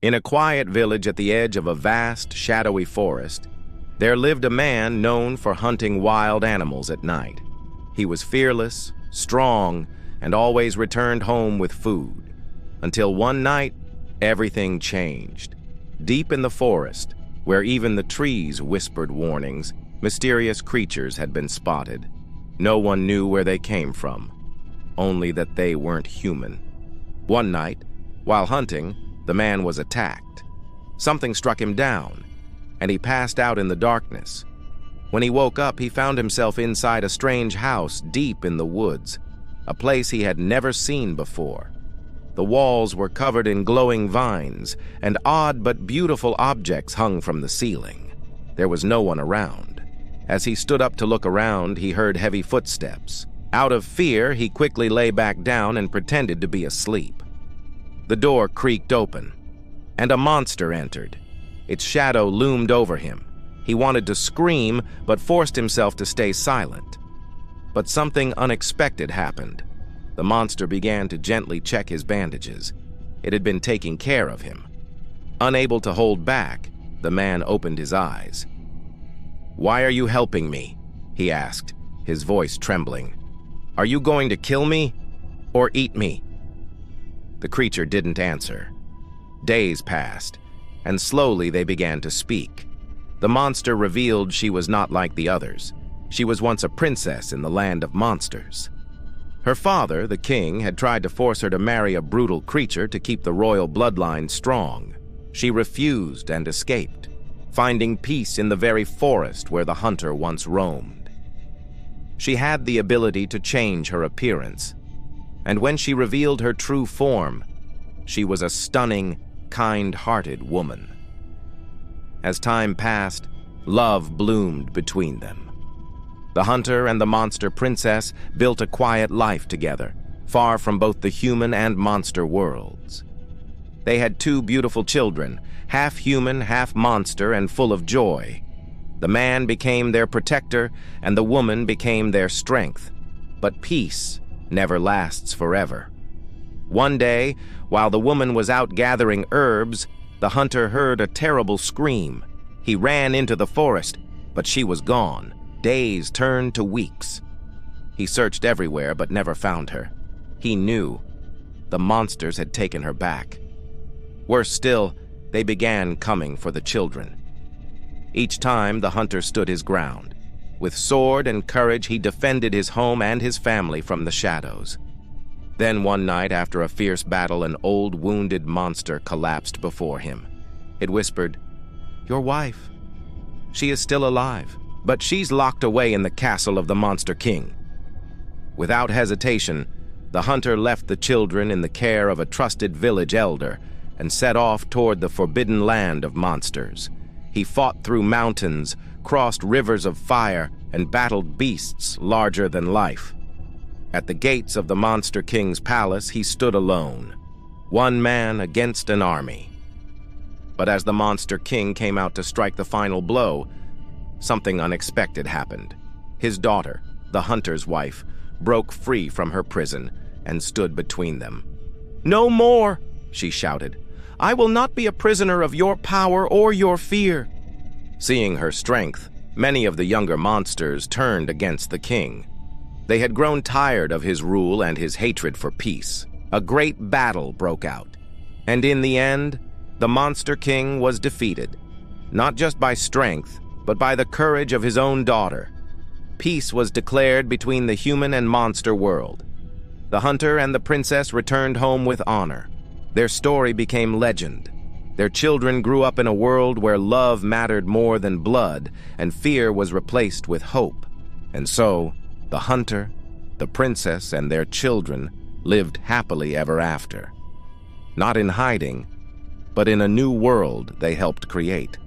In a quiet village at the edge of a vast, shadowy forest, there lived a man known for hunting wild animals at night. He was fearless, strong, and always returned home with food. Until one night, everything changed. Deep in the forest, where even the trees whispered warnings, mysterious creatures had been spotted. No one knew where they came from, only that they weren't human. One night, while hunting, the man was attacked. Something struck him down, and he passed out in the darkness. When he woke up, he found himself inside a strange house deep in the woods, a place he had never seen before. The walls were covered in glowing vines, and odd but beautiful objects hung from the ceiling. There was no one around. As he stood up to look around, he heard heavy footsteps. Out of fear, he quickly lay back down and pretended to be asleep. The door creaked open, and a monster entered. Its shadow loomed over him. He wanted to scream, but forced himself to stay silent. But something unexpected happened. The monster began to gently check his bandages. It had been taking care of him. Unable to hold back, the man opened his eyes. "Why are you helping me?" he asked, his voice trembling. "Are you going to kill me or eat me?" The creature didn't answer. Days passed, and slowly they began to speak. The monster revealed she was not like the others. She was once a princess in the land of monsters. Her father, the king, had tried to force her to marry a brutal creature to keep the royal bloodline strong. She refused and escaped, finding peace in the very forest where the hunter once roamed. She had the ability to change her appearance, and when she revealed her true form, she was a stunning, kind-hearted woman. As time passed, love bloomed between them. The hunter and the monster princess built a quiet life together, far from both the human and monster worlds. They had 2 beautiful children, half human, half monster, and full of joy. The man became their protector, and the woman became their strength. But peace never lasts forever. One day, while the woman was out gathering herbs, the hunter heard a terrible scream. He ran into the forest, but she was gone. Days turned to weeks. He searched everywhere but never found her. He knew the monsters had taken her back. Worse still, they began coming for the children. Each time, the hunter stood his ground. With sword and courage, he defended his home and his family from the shadows. Then one night, after a fierce battle, an old wounded monster collapsed before him. It whispered, "Your wife. She is still alive, but she's locked away in the castle of the Monster King." Without hesitation, the hunter left the children in the care of a trusted village elder and set off toward the forbidden land of monsters. He fought through mountains, crossed rivers of fire, and battled beasts larger than life. At the gates of the Monster King's palace, he stood alone, one man against an army. But as the Monster King came out to strike the final blow, something unexpected happened. His daughter, the hunter's wife, broke free from her prison and stood between them. "No more!" she shouted. "I will not be a prisoner of your power or your fear." Seeing her strength, many of the younger monsters turned against the king. They had grown tired of his rule and his hatred for peace. A great battle broke out, and in the end, the Monster King was defeated, not just by strength, but by the courage of his own daughter. Peace was declared between the human and monster world. The hunter and the princess returned home with honor. Their story became legend. Their children grew up in a world where love mattered more than blood, and fear was replaced with hope. And so, the hunter, the princess, and their children lived happily ever after. Not in hiding, but in a new world they helped create.